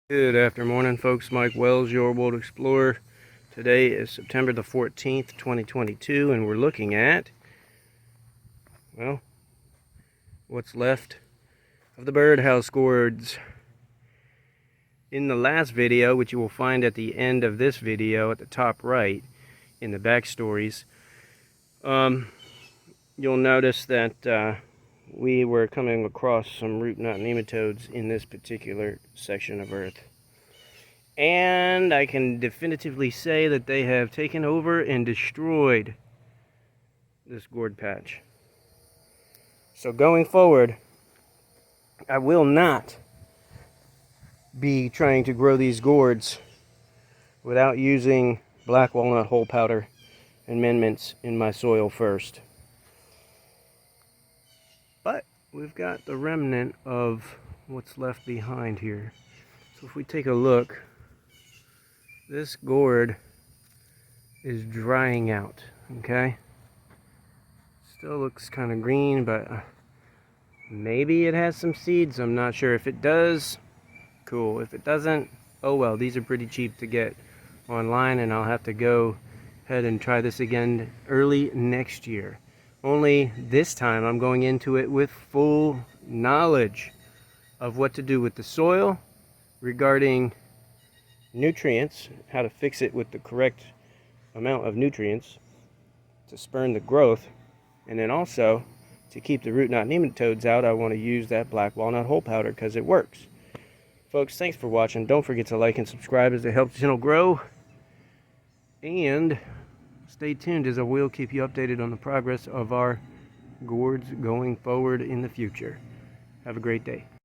Good afternoon, folks. Mike Wells, your World Explorer. Today is September the 14th, 2022, and we're looking at, well, what's left of the birdhouse gourds. In the last video, which you will find at the end of this video at the top right in the backstories, you'll notice that we were coming across some root knot nematodes in this particular section of earth. And I can definitively say that they have taken over and destroyed this gourd patch. So going forward, I will not be trying to grow these gourds without using black walnut whole powder amendments in my soil first. But we've got the remnant of what's left behind here. So if we take a look, this gourd is drying out, okay? Still looks kind of green, but maybe it has some seeds. I'm not sure. If it does, cool. If it doesn't, oh well. These are pretty cheap to get online, and I'll have to go ahead and try this again early next year. Only this time I'm going into it with full knowledge of what to do with the soil regarding nutrients, how to fix it with the correct amount of nutrients to spurn the growth, and then also to keep the root knot nematodes out, I want to use that black walnut whole powder because it works. Folks, thanks for watching. Don't forget to like and subscribe as it helps the channel grow, and stay tuned as I will keep you updated on the progress of our gourds going forward in the future. Have a great day.